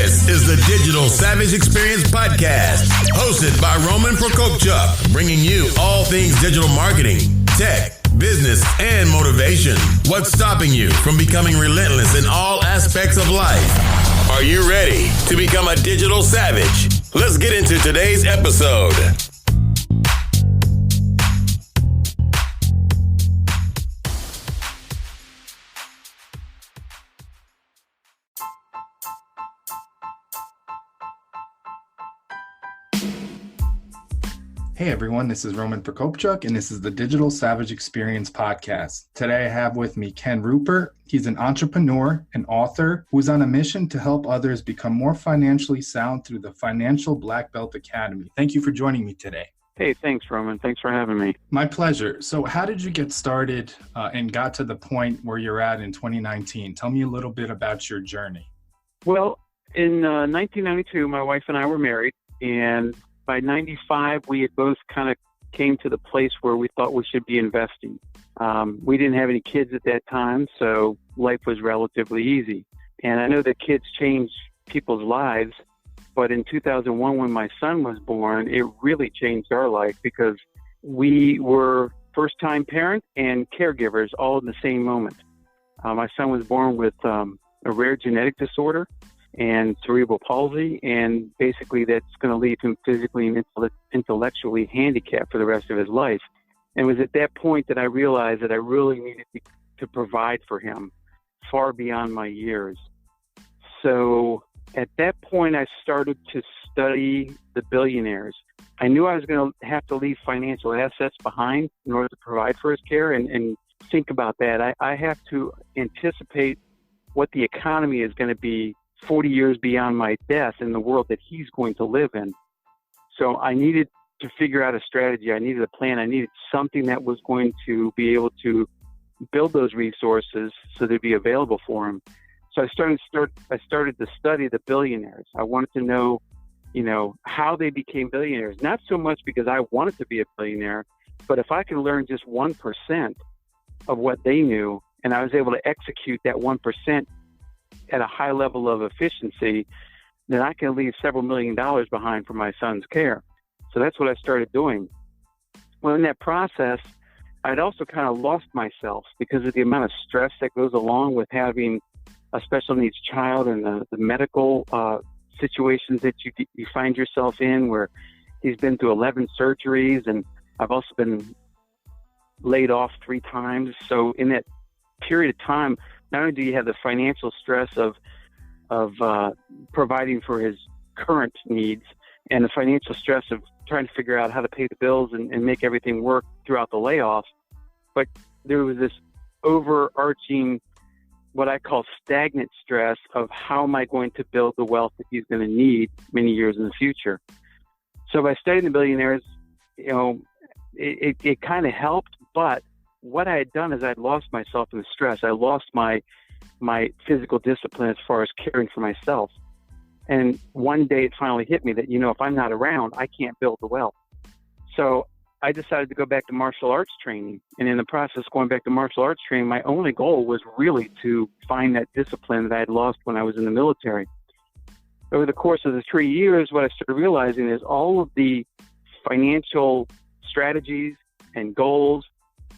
This is the Digital Savage Experience Podcast, hosted by Roman Prokopchuk, bringing you all things digital marketing, tech, business, and motivation. What's stopping you from becoming relentless in all aspects of life? Are you ready to become a digital savage? Let's get into today's episode. Hey everyone, this is Roman Prokopchuk, and this is the Digital Savage Experience Podcast. Today I have with me Ken Rupert. He's an entrepreneur and author who is on a mission to help others become more financially sound through the Financial Black Belt Academy. Thank you for joining me today. Hey, thanks, Roman. Thanks for having me. My pleasure. So how did you get started and got to the point where you're at in 2019? Tell me a little bit about your journey. Well, in 1992, my wife and I were married, and by 95, we had both kind of came to the place where we thought we should be investing. We didn't have any kids at that time, so life was relatively easy. And I know that kids change people's lives, but in 2001, when my son was born, it really changed our life because we were first-time parents and caregivers all in the same moment. My son was born with a rare genetic disorder and cerebral palsy, and basically that's going to leave him physically and intellectually handicapped for the rest of his life. And it was at that point that I realized that I really needed to provide for him far beyond my years. So at that point, I started to study the billionaires. I knew I was going to have to leave financial assets behind in order to provide for his care, and think about that. I have to anticipate what the economy is going to be 40 years beyond my death in the world that he's going to live in. So I needed to figure out a strategy. I needed a plan. I needed something that was going to be able to build those resources so they'd be available for him. So I started to study the billionaires. I wanted to know, how they became billionaires. Not so much because I wanted to be a billionaire, but if I can learn just 1% of what they knew, and I was able to execute that 1% at a high level of efficiency, then I can leave several $1 million behind for my son's care. So that's what I started doing. Well, in that process, I'd also kind of lost myself because of the amount of stress that goes along with having a special needs child and the medical situations that you find yourself in, where he's been through 11 surgeries, and I've also been laid off 3 times. So in that period of time, not only do you have the financial stress of providing for his current needs and the financial stress of trying to figure out how to pay the bills and make everything work throughout the layoff, but there was this overarching, what I call stagnant stress of how am I going to build the wealth that he's going to need many years in the future. So by studying the billionaires, it kind of helped, but what I had done is I'd lost myself in the stress. I lost my physical discipline as far as caring for myself. And one day it finally hit me that, if I'm not around, I can't build the wealth. So I decided to go back to martial arts training. And in the process of going back to martial arts training, my only goal was really to find that discipline that I had lost when I was in the military. Over the course of the 3 years, what I started realizing is all of the financial strategies and goals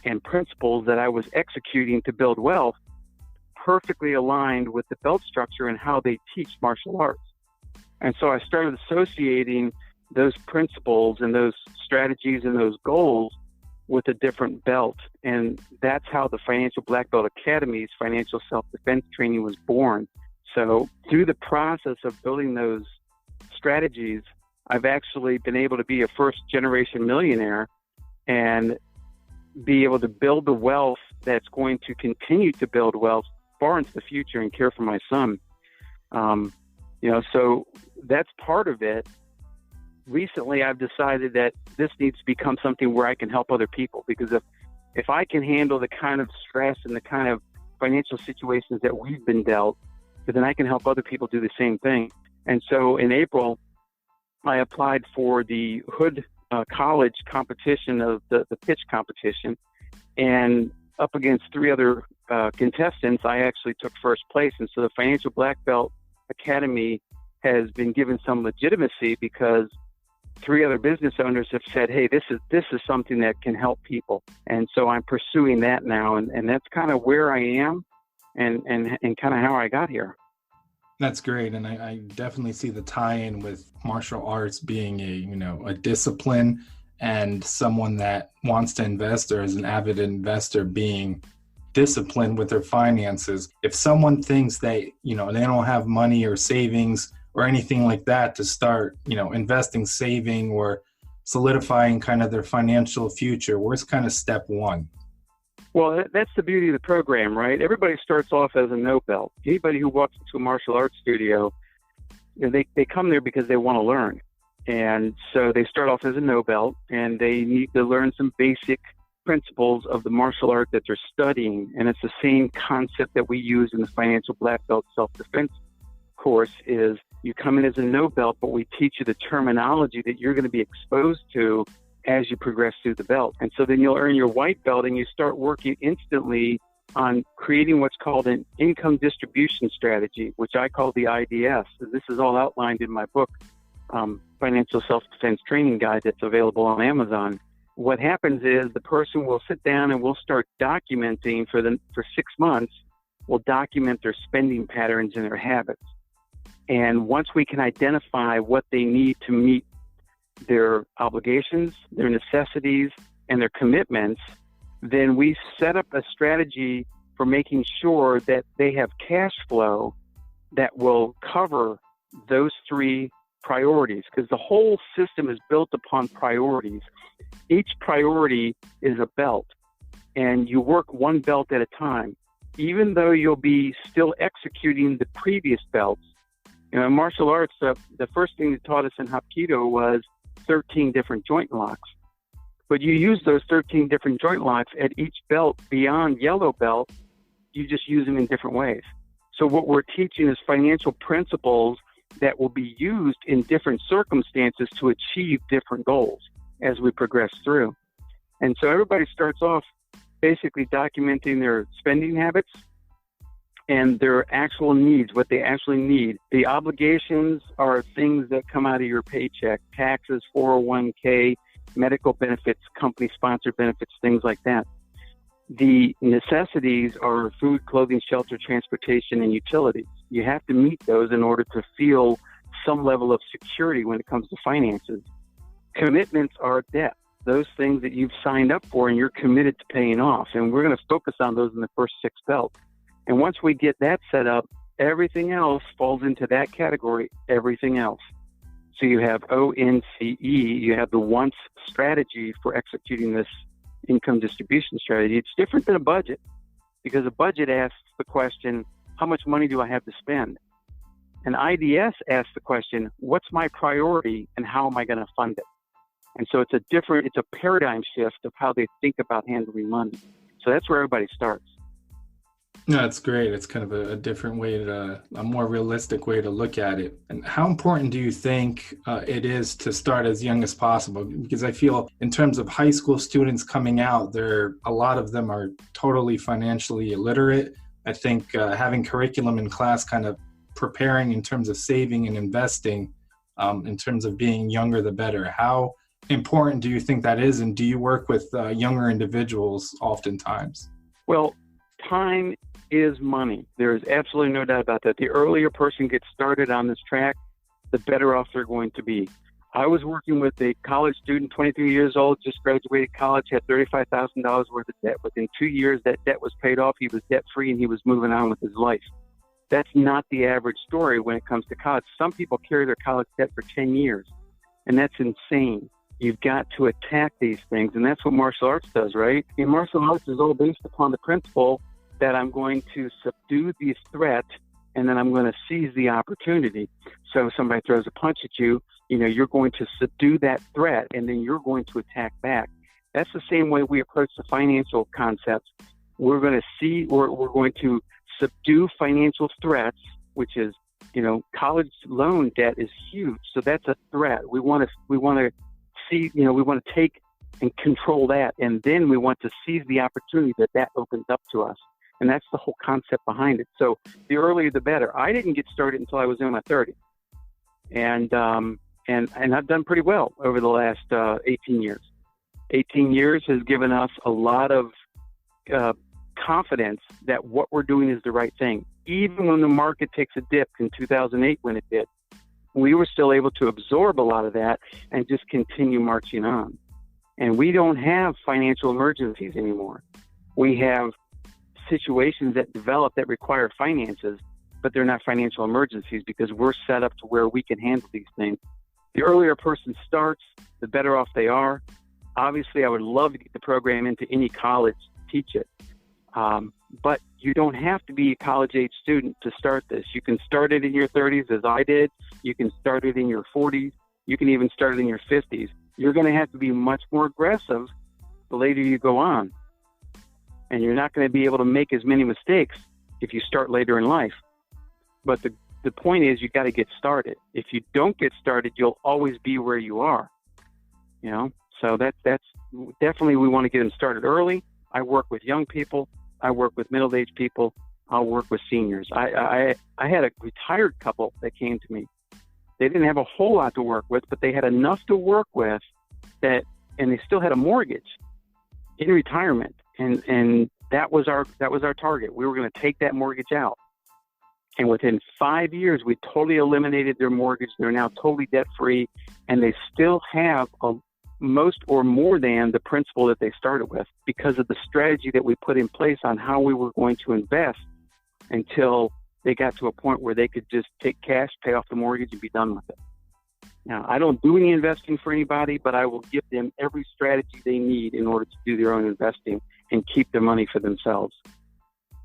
and principles that I was executing to build wealth perfectly aligned with the belt structure and how they teach martial arts. And so I started associating those principles and those strategies and those goals with a different belt. And that's how the Financial Black Belt Academy's financial self-defense training was born. So through the process of building those strategies, I've actually been able to be a first-generation millionaire and be able to build the wealth that's going to continue to build wealth far into the future and care for my son. So that's part of it. Recently, I've decided that this needs to become something where I can help other people, because if I can handle the kind of stress and the kind of financial situations that we've been dealt, then I can help other people do the same thing. And so in April, I applied for the Hood college competition of the pitch competition, and up against 3 other contestants, I actually took first place. And so the Financial Black Belt Academy has been given some legitimacy because 3 other business owners have said, hey, this is something that can help people. And so I'm pursuing that now. And that's kind of where I am and kind of how I got here. That's great. And I definitely see the tie-in with martial arts being a discipline, and someone that wants to invest or is an avid investor being disciplined with their finances. If someone thinks they don't have money or savings or anything like that to start, investing, saving, or solidifying kind of their financial future, where's kind of step one? Well, that's the beauty of the program, right? Everybody starts off as a no belt. Anybody who walks into a martial arts studio, they come there because they want to learn. And so they start off as a no belt, and they need to learn some basic principles of the martial art that they're studying. And it's the same concept that we use in the financial black belt self-defense course. Is you come in as a no belt, but we teach you the terminology that you're going to be exposed to as you progress through the belt. And so then you'll earn your white belt, and you start working instantly on creating what's called an income distribution strategy, which I call the IDS. So this is all outlined in my book, Financial Self-Defense Training Guide, that's available on Amazon. What happens is the person will sit down and we'll start documenting for 6 months. We'll document their spending patterns and their habits. And once we can identify what they need to meet their obligations, their necessities, and their commitments, then we set up a strategy for making sure that they have cash flow that will cover those 3 priorities, because the whole system is built upon priorities. Each priority is a belt, and you work one belt at a time, even though you'll be still executing the previous belts. In martial arts, the first thing they taught us in HapKiDo was 13 different joint locks. But you use those 13 different joint locks at each belt beyond yellow belt. You just use them in different ways. So what we're teaching is financial principles that will be used in different circumstances to achieve different goals as we progress through. And so everybody starts off basically documenting their spending habits and their actual needs, what they actually need. The obligations are things that come out of your paycheck: taxes, 401k, medical benefits, company-sponsored benefits, things like that. The necessities are food, clothing, shelter, transportation, and utilities. You have to meet those in order to feel some level of security when it comes to finances. Commitments are debt, those things that you've signed up for and you're committed to paying off. And we're going to focus on those in the first 6 belts. And once we get that set up, everything else falls into that category, everything else. So you have ONCE, you have the once strategy for executing this income distribution strategy. It's different than a budget, because a budget asks the question, how much money do I have to spend? An IDS asks the question, what's my priority and how am I going to fund it? And so it's a paradigm shift of how they think about handling money. So that's where everybody starts. No, that's great. It's kind of a different way a more realistic way to look at it. And how important do you think it is to start as young as possible? Because I feel in terms of high school students coming out, a lot of them are totally financially illiterate. I think having curriculum in class kind of preparing in terms of saving and investing, in terms of being younger, the better. How important do you think that is? And do you work with younger individuals oftentimes? Well, time is money. There is absolutely no doubt about that. The earlier a person gets started on this track, the better off they're going to be. I was working with a college student, 23 years old, just graduated college, had $35,000 worth of debt. Within 2 years, that debt was paid off. He was debt-free, and he was moving on with his life. That's not the average story when it comes to college. Some people carry their college debt for 10 years, and that's insane. You've got to attack these things, and that's what martial arts does, right? And martial arts is all based upon the principle that I'm going to subdue the threat, and then I'm going to seize the opportunity. So if somebody throws a punch at you, you're going to subdue that threat, and then you're going to attack back. That's the same way we approach the financial concepts. We're going to subdue financial threats, which is, college loan debt is huge. So that's a threat. We want to take and control that, and then we want to seize the opportunity that opens up to us. And that's the whole concept behind it. So the earlier the better. I didn't get started until I was in my 30s. And I've done pretty well over the last 18 years. 18 years has given us a lot of confidence that what we're doing is the right thing. Even when the market takes a dip in 2008 when it did, we were still able to absorb a lot of that and just continue marching on. And we don't have financial emergencies anymore. We have situations that develop that require finances, but they're not financial emergencies because we're set up to where we can handle these things. The earlier a person starts, the better off they are. Obviously, I would love to get the program into any college to teach it. But you don't have to be a college-age student to start this. You can start it in your 30s, as I did. You can start it in your 40s. You can even start it in your 50s. You're going to have to be much more aggressive the later you go on. And you're not going to be able to make as many mistakes if you start later in life. But the point is, you got to get started. If you don't get started, you'll always be where you are. You know, so that's definitely, we want to get them started early. I work with young people. I work with middle-aged people. I'll work with seniors. I had a retired couple that came to me. They didn't have a whole lot to work with, but they had enough to work with and they still had a mortgage in retirement. And that was our target. We were going to take that mortgage out. And within 5 years, we totally eliminated their mortgage. They're now totally debt-free, and they still have most or more than the principal that they started with because of the strategy that we put in place on how we were going to invest until they got to a point where they could just take cash, pay off the mortgage, and be done with it. Now, I don't do any investing for anybody, but I will give them every strategy they need in order to do their own investing and keep their money for themselves.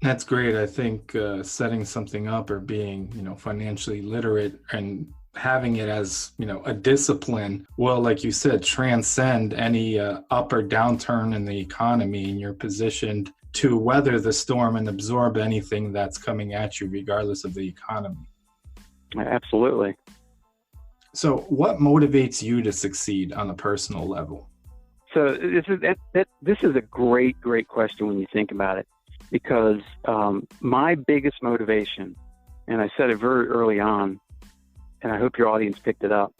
That's great. I think setting something up or being, financially literate and having it as, a discipline will, like you said, transcend any up or downturn in the economy, and you're positioned to weather the storm and absorb anything that's coming at you, regardless of the economy. Absolutely. So what motivates you to succeed on a personal level? So this is a great question when you think about it, because my biggest motivation, and I said it very early on, and I hope your audience picked it up,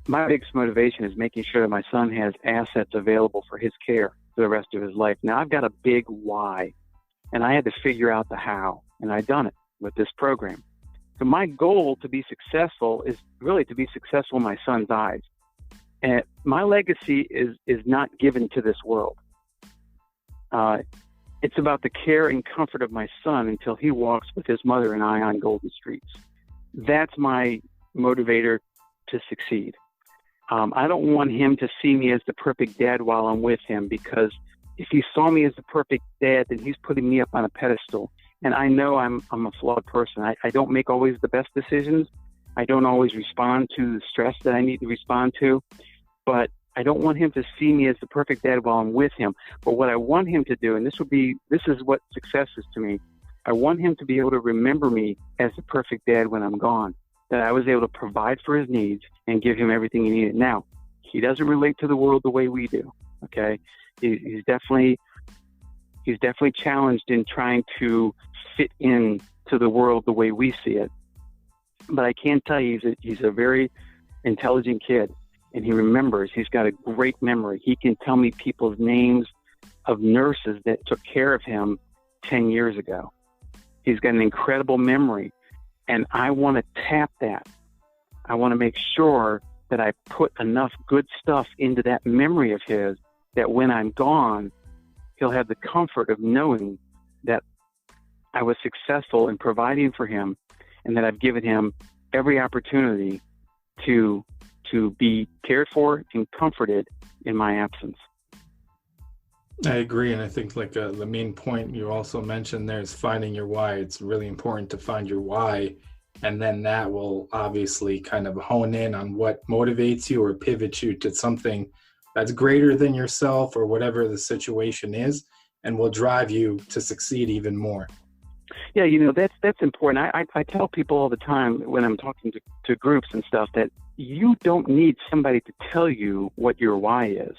my biggest motivation is making sure that my son has assets available for his care for the rest of his life. Now, I've got a big why, and I had to figure out the how, and I've done it with this program. So my goal to be successful is really to be successful in my son's eyes. And my legacy is not given to this world. It's about the care and comfort of my son until he walks with his mother and I on golden streets. That's my motivator to succeed. I don't want him to see me as the perfect dad while I'm with him, because if he saw me as the perfect dad, then he's putting me up on a pedestal. And I know I'm a flawed person. I don't make always the best decisions. I don't always respond to the stress that I need to respond to. But I don't want him to see me as the perfect dad while I'm with him. But what I want him to do, and this is what success is to me, I want him to be able to remember me as the perfect dad when I'm gone, that I was able to provide for his needs and give him everything he needed. Now, he doesn't relate to the world the way we do, okay? He's definitely challenged in trying to fit in to the world the way we see it. But I can tell you he's a very intelligent kid. And he remembers. He's got a great memory. He can tell me people's names of nurses that took care of him 10 years ago. He's got an incredible memory. And I want to tap that. I want to make sure that I put enough good stuff into that memory of his that when I'm gone, he'll have the comfort of knowing that I was successful in providing for him and that I've given him every opportunity to be cared for and comforted in my absence. I agree. And I think the main point you also mentioned there is finding your why. It's really important to find your why. And then that will obviously kind of hone in on what motivates you or pivots you to something that's greater than yourself or whatever the situation is, and will drive you to succeed even more. Yeah, that's important. I tell people all the time when I'm talking to groups and stuff that you don't need somebody to tell you what your why is.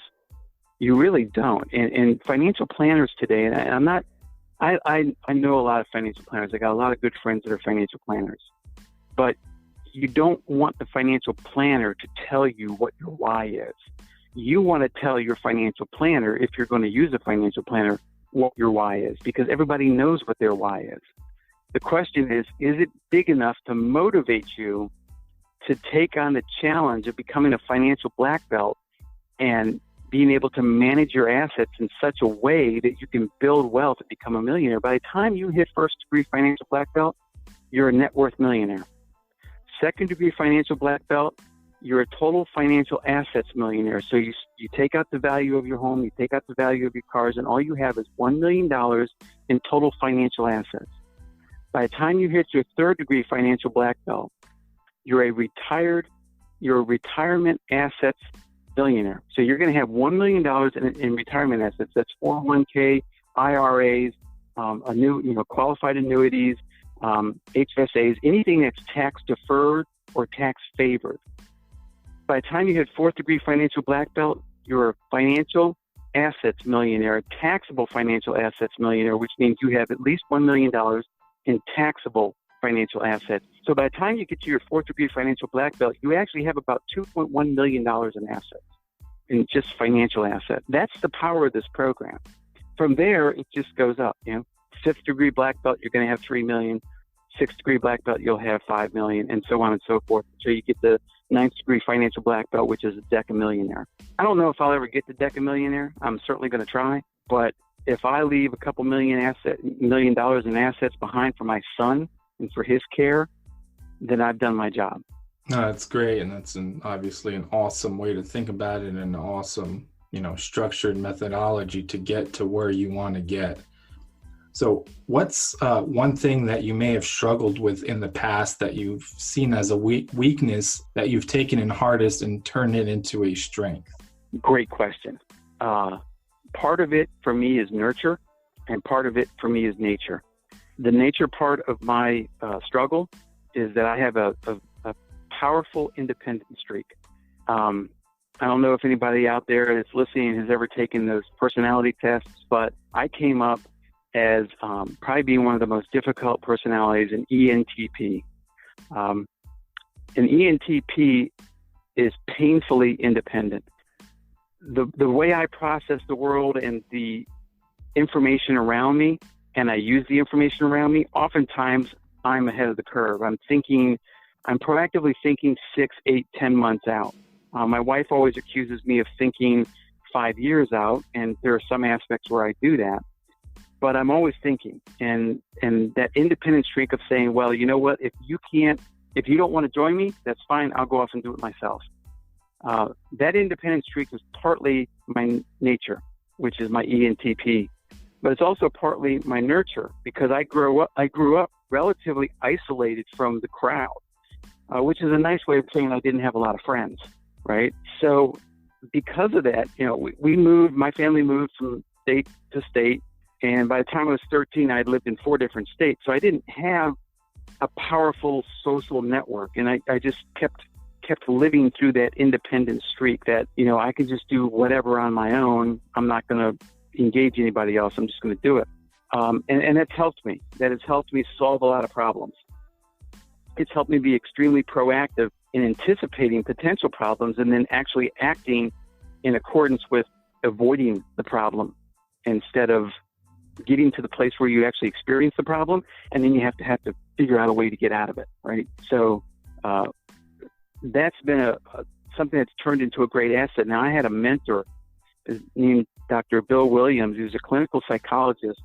You really don't. And financial planners today, and I know a lot of financial planners. I got a lot of good friends that are financial planners. But you don't want the financial planner to tell you what your why is. You want to tell your financial planner, if you're going to use a financial planner, what your why is, because everybody knows what their why is. The question is it big enough to motivate you to take on the challenge of becoming a financial black belt and being able to manage your assets in such a way that you can build wealth and become a millionaire? By the time you hit first degree financial black belt, you're a net worth millionaire. Second degree financial black belt, you're a total financial assets millionaire. So you take out the value of your home, you take out the value of your cars, and all you have is $1 million in total financial assets. By the time you hit your third degree financial black belt, you're a retirement assets billionaire. So you're going to have $1 million in retirement assets. That's 401k, IRAs, qualified annuities, HSAs, anything that's tax deferred or tax favored. By the time you hit fourth degree financial black belt, you're a financial assets millionaire, taxable financial assets millionaire, which means you have at least $1 million in taxable financial assets. So by the time you get to your fourth degree financial black belt, you actually have about $2.1 million in assets, in just financial assets. That's the power of this program. From there, it just goes up. Fifth degree black belt, you're going to have 3 million. Sixth degree black belt, you'll have 5 million, and so on and so forth. So you get the ninth degree financial black belt, which is a decamillionaire. I don't know if I'll ever get to decamillionaire. I'm certainly going to try, but if I leave a couple $1 million in assets behind for my son and for his care, then I've done my job. No, that's great, and that's obviously an awesome way to think about it, and an awesome, structured methodology to get to where you want to get. So what's one thing that you may have struggled with in the past that you've seen as a weakness that you've taken in hardest and turned it into a strength? Great question. Part of it for me is nurture, and part of it for me is nature. The nature part of my struggle is that I have a powerful independent streak. I don't know if anybody out there that's listening has ever taken those personality tests, but I came up as probably being one of the most difficult personalities in ENTP. And ENTP is painfully independent. The way I process the world and the information around me, and I use the information around me, oftentimes I'm ahead of the curve. I'm proactively thinking 6, 8, 10 months out. My wife always accuses me of thinking 5 years out, and there are some aspects where I do that. But I'm always thinking, and that independent streak of saying, well, you know what, if you don't want to join me, that's fine. I'll go off and do it myself. That independent streak is partly my nature, which is my ENTP, but it's also partly my nurture, because I grew up relatively isolated from the crowd, which is a nice way of saying I didn't have a lot of friends, right? So because of that, my family moved from state to state. And by the time I was 13, I had lived in 4 different states. So I didn't have a powerful social network. And I just kept living through that independent streak that, I could just do whatever on my own. I'm not going to engage anybody else. I'm just going to do it. And that's helped me. That has helped me solve a lot of problems. It's helped me be extremely proactive in anticipating potential problems and then actually acting in accordance with avoiding the problem instead of getting to the place where you actually experience the problem, and then you have to figure out a way to get out of it, right? So that's been something that's turned into a great asset. Now, I had a mentor named Dr. Bill Williams, who's a clinical psychologist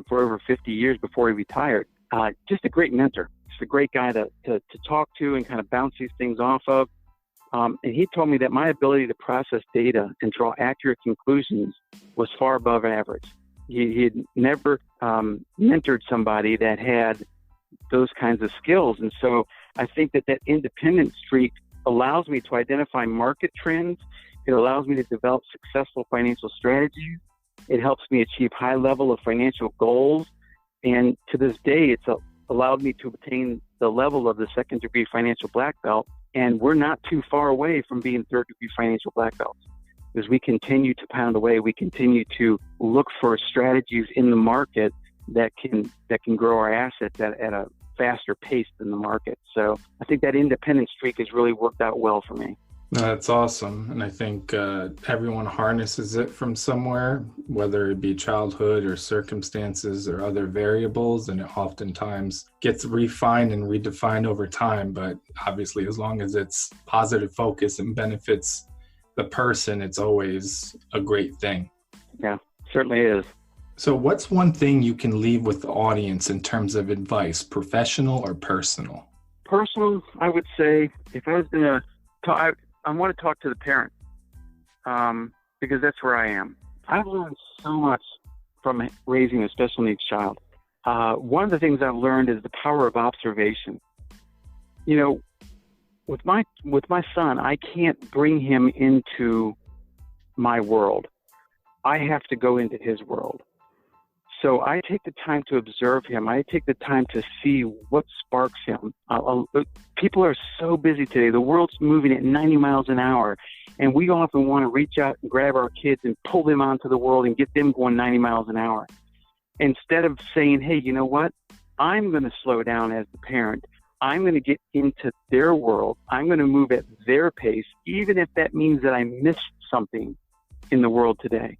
for over 50 years before he retired. Just a great mentor. Just a great guy to talk to and kind of bounce these things off of. And he told me that my ability to process data and draw accurate conclusions was far above average. He had never mentored somebody that had those kinds of skills. And so I think that independent streak allows me to identify market trends. It allows me to develop successful financial strategies. It helps me achieve high level of financial goals. And to this day, it's allowed me to obtain the level of the second degree financial black belt. And we're not too far away from being third degree financial black belts. As we continue to pound away, we continue to look for strategies in the market that can grow our assets at a faster pace than the market. So I think that independent streak has really worked out well for me. That's awesome. And I think everyone harnesses it from somewhere, whether it be childhood or circumstances or other variables. And it oftentimes gets refined and redefined over time. But obviously, as long as it's positive focus and benefits the person, it's always a great thing. Yeah, certainly is. So what's one thing you can leave with the audience in terms of advice, professional or personal? Personal, I would say, if I was going to talk, I want to talk to the parent because that's where I am. I've learned so much from raising a special needs child. One of the things I've learned is the power of observation. You know, with my son, I can't bring him into my world. I have to go into his world. So I take the time to observe him. I take the time to see what sparks him. People are so busy today. The world's moving at 90 miles an hour, and we often want to reach out and grab our kids and pull them onto the world and get them going 90 miles an hour. Instead of saying, hey, you know what? I'm going to slow down as the parent. I'm going to get into their world. I'm going to move at their pace, even if that means that I missed something in the world today.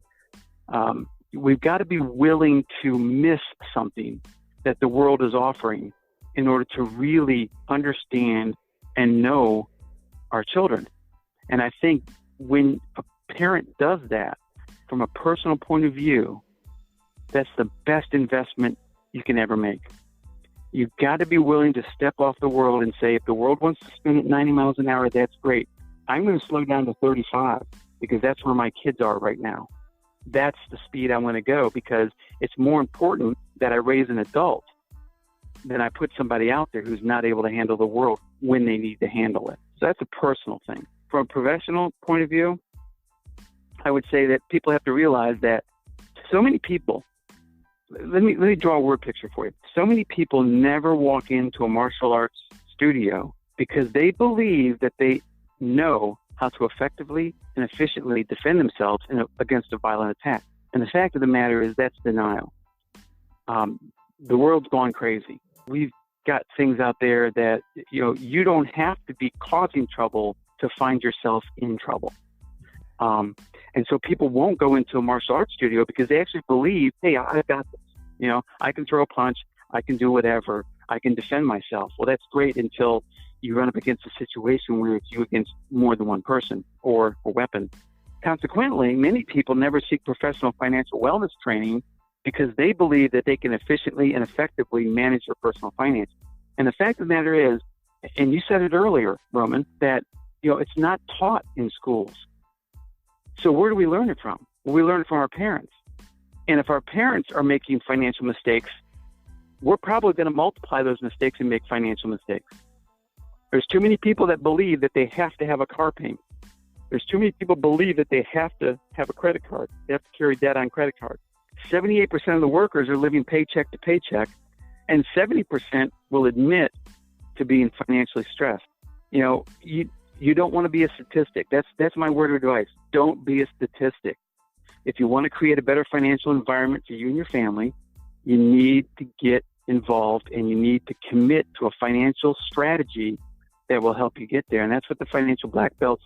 We've got to be willing to miss something that the world is offering in order to really understand and know our children. And I think when a parent does that from a personal point of view, that's the best investment you can ever make. You've got to be willing to step off the world and say, if the world wants to spin at 90 miles an hour, that's great. I'm going to slow down to 35 because that's where my kids are right now. That's the speed I want to go because it's more important that I raise an adult than I put somebody out there who's not able to handle the world when they need to handle it. So that's a personal thing. From a professional point of view, I would say that people have to realize that so many people, let me draw a word picture for you. So many people never walk into a martial arts studio because they believe that they know how to effectively and efficiently defend themselves against a violent attack. And the fact of the matter is that's denial. The world's gone crazy. We've got things out there that, you don't have to be causing trouble to find yourself in trouble. And so people won't go into a martial arts studio because they actually believe, hey, I've got this. I can throw a punch. I can do whatever. I can defend myself. Well, that's great until you run up against a situation where it's you against more than one person or a weapon. Consequently, many people never seek professional financial wellness training because they believe that they can efficiently and effectively manage their personal finances. And the fact of the matter is, and you said it earlier, Roman, that it's not taught in schools. So where do we learn it from? Well, we learn it from our parents. And if our parents are making financial mistakes, we're probably going to multiply those mistakes and make financial mistakes. There's too many people that believe that they have to have a car payment. There's too many people believe that they have to have a credit card. They have to carry debt on credit cards. 78% of the workers are living paycheck to paycheck, and 70% will admit to being financially stressed. You don't want to be a statistic. That's my word of advice. Don't be a statistic. If you want to create a better financial environment for you and your family, you need to get involved and you need to commit to a financial strategy that will help you get there. And that's what the Financial Black Belt's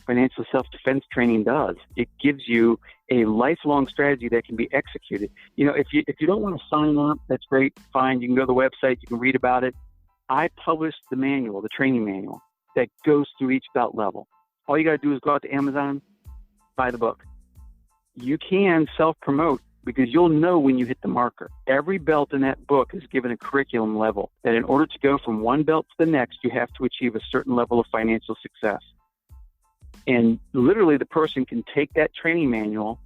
financial self-defense training does. It gives you a lifelong strategy that can be executed. If you don't want to sign up, that's great, fine. You can go to the website, you can read about it. I published the manual, the training manual that goes through each belt level. All you got to do is go out to Amazon, buy the book. You can self-promote because you'll know when you hit the marker. Every belt in that book is given a curriculum level that in order to go from one belt to the next, you have to achieve a certain level of financial success. And literally the person can take that training manual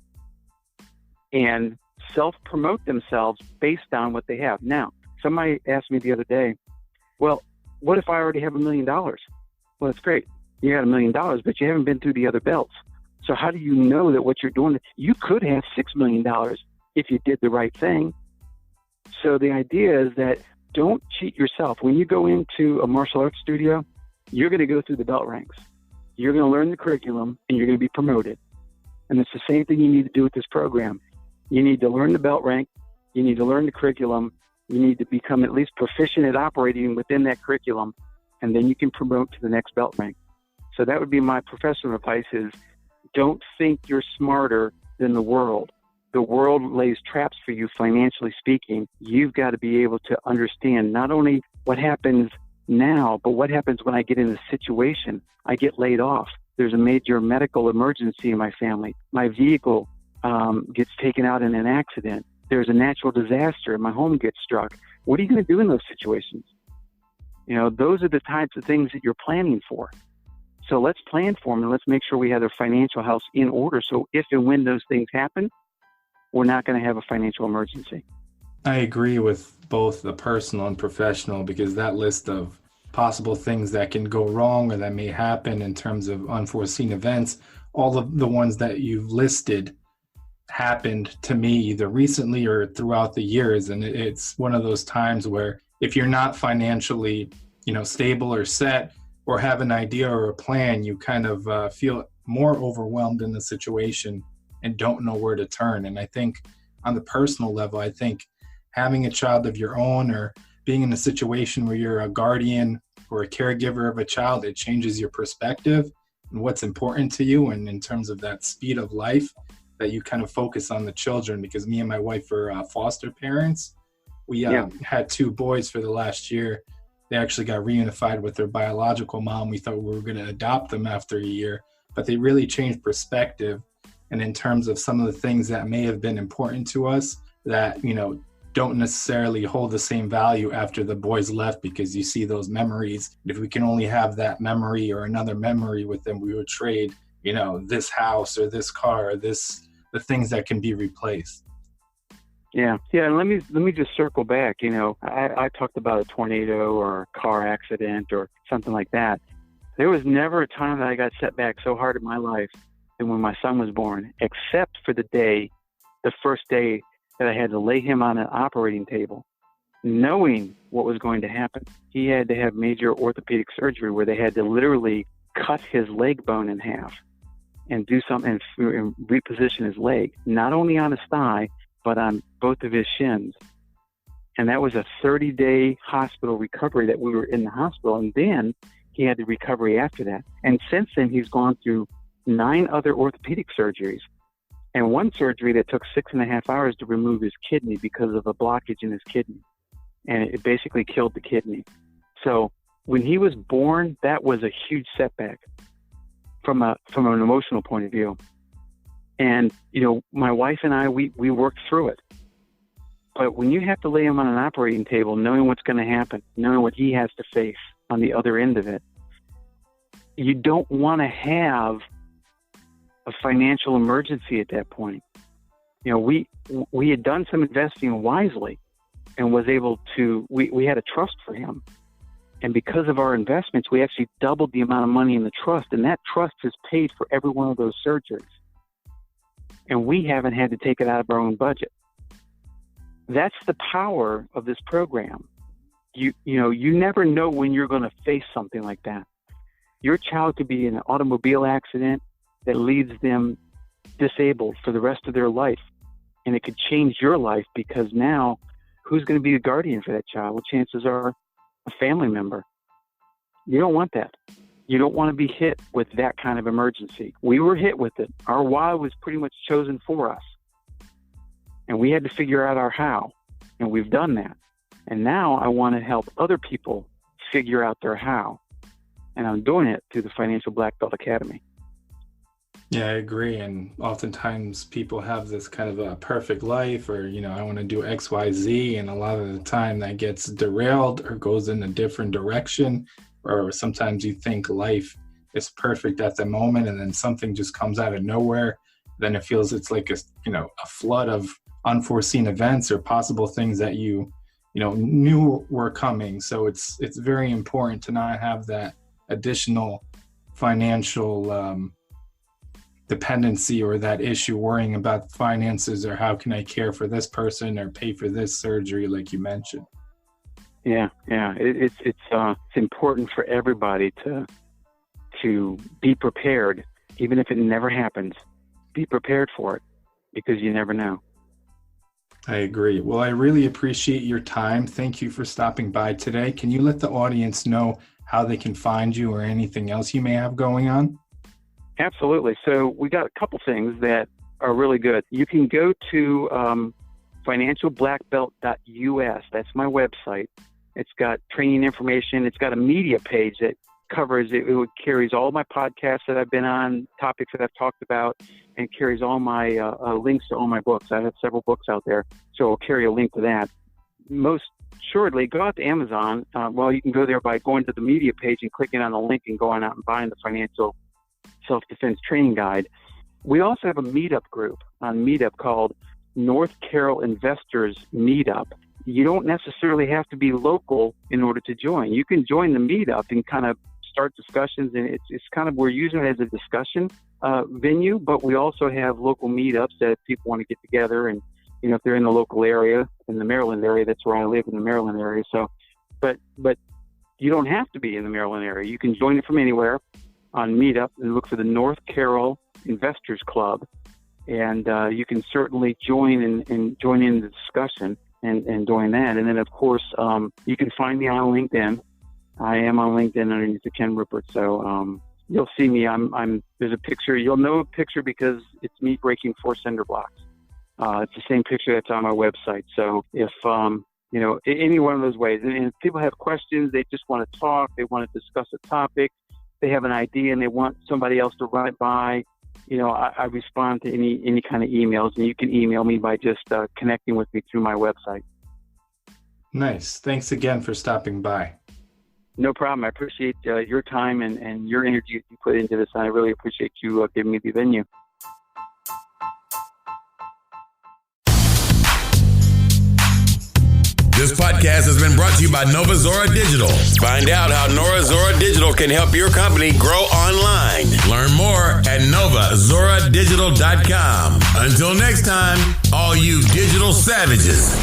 and self-promote themselves based on what they have. Now, somebody asked me the other day, well, what if I already have $1 million? Well, that's great. You got $1 million, but you haven't been through the other belts. So how do you know that what you're doing, you could have $6 million if you did the right thing. So the idea is that don't cheat yourself. When you go into a martial arts studio, you're going to go through the belt ranks. You're going to learn the curriculum and you're going to be promoted. And it's the same thing you need to do with this program. You need to learn the belt rank. You need to learn the curriculum You need to become at least proficient at operating within that curriculum, and then you can promote to the next belt rank. So that would be my professional advice is don't think you're smarter than the world. The world lays traps for you, financially speaking. You've got to be able to understand not only what happens now, but what happens when I get in a situation. I get laid off. There's a major medical emergency in my family. My vehicle gets taken out in an accident. There's a natural disaster and my home gets struck. What are you going to do in those situations? You know, those are the types of things that you're planning for. So let's plan for them and let's make sure we have their financial house in order. So if and when those things happen, we're not going to have a financial emergency. I agree with both the personal and professional, because that list of possible things that can go wrong or that may happen in terms of unforeseen events, all of the ones that you've listed happened to me either recently or throughout the years. And it's one of those times where if you're not financially, stable or set or have an idea or a plan, you kind of feel more overwhelmed in the situation and don't know where to turn. And I think on the personal level, I think having a child of your own or being in a situation where you're a guardian or a caregiver of a child, it changes your perspective and what's important to you. And in terms of that speed of life, that you kind of focus on the children, because me and my wife are foster parents. We had 2 boys for the last year. They actually got reunified with their biological mom. We thought we were going to adopt them after a year, but they really changed perspective. And in terms of some of the things that may have been important to us that, don't necessarily hold the same value after the boys left, because you see those memories. If we can only have that memory or another memory with them, we would trade, this house or this car or the things that can be replaced. Yeah. And let me just circle back. I talked about a tornado or a car accident or something like that. There was never a time that I got set back so hard in my life than when my son was born, except for the first day that I had to lay him on an operating table, knowing what was going to happen. He had to have major orthopedic surgery where they had to literally cut his leg bone in half and do something and reposition his leg, not only on his thigh, but on both of his shins. And that was a 30-day hospital recovery that we were in the hospital. And then he had the recovery after that. And since then, he's gone through 9 other orthopedic surgeries and one surgery that took 6.5 hours to remove his kidney because of a blockage in his kidney. And it basically killed the kidney. So when he was born, that was a huge setback from an emotional point of view. And, my wife and I, we worked through it. But when you have to lay him on an operating table, knowing what's going to happen, knowing what he has to face on the other end of it, you don't want to have a financial emergency at that point. We had done some investing wisely and was able to, we had a trust for him. And because of our investments, we actually doubled the amount of money in the trust. And that trust has paid for every one of those surgeries. And we haven't had to take it out of our own budget. That's the power of this program. You never know when you're going to face something like that. Your child could be in an automobile accident that leaves them disabled for the rest of their life. And it could change your life, because now who's going to be the guardian for that child? Well, chances are a family member. You don't want that. You don't want to be hit with that kind of emergency. We were hit with it. Our why was pretty much chosen for us. And we had to figure out our how. And we've done that. And now I want to help other people figure out their how. And I'm doing it through the Financial Black Belt Academy. Yeah, I agree. And oftentimes people have this kind of a perfect life, or, I want to do X, Y, Z. And a lot of the time that gets derailed or goes in a different direction. Or sometimes you think life is perfect at the moment, and then something just comes out of nowhere. Then it feels it's like a flood of unforeseen events or possible things that you knew were coming. So it's very important to not have that additional financial dependency or that issue worrying about finances or how can I care for this person or pay for this surgery, like you mentioned. Yeah. It's important for everybody to be prepared, even if it never happens. Be prepared for it, because you never know. I agree. Well, I really appreciate your time. Thank you for stopping by today. Can you let the audience know how they can find you or anything else you may have going on? Absolutely. So we got a couple things that are really good. You can go to financialblackbelt.us. That's my website. It's got training information. It's got a media page that covers it. It carries all my podcasts that I've been on, topics that I've talked about, and carries all my links to all my books. I have several books out there, so I'll carry a link to that. Most assuredly, go out to Amazon. You can go there by going to the media page and clicking on the link and going out and buying the Financial Self-Defense Training Guide. We also have a meetup group on Meetup called North Carroll Investors Meetup. You don't necessarily have to be local in order to join. You can join the meetup and kind of start discussions, and it's kind of, we're using it as a discussion venue, but we also have local meetups that people want to get together, and if they're in the local area, in the Maryland area, that's where I live, in the Maryland area. So, but you don't have to be in the Maryland area. You can join it from anywhere on Meetup and look for the North Carroll Investors Club, and you can certainly join and join in the discussion and join that. And then, of course, you can find me on LinkedIn. I am on LinkedIn underneath the Ken Rupert. So you'll see me. There's a picture. You'll know a picture because it's me breaking 4 cinder blocks. It's the same picture that's on my website. So if, any one of those ways, and if people have questions, they just want to talk, they want to discuss a topic, they have an idea and they want somebody else to run it by, I respond to any kind of emails, and you can email me by just connecting with me through my website. Nice. Thanks again for stopping by. No problem. I appreciate your time and your energy you put into this. And I really appreciate you giving me the venue. This podcast has been brought to you by Nova Zora Digital. Find out how Nova Zora Digital can help your company grow online. Learn more at novazoradigital.com. Until next time, all you digital savages.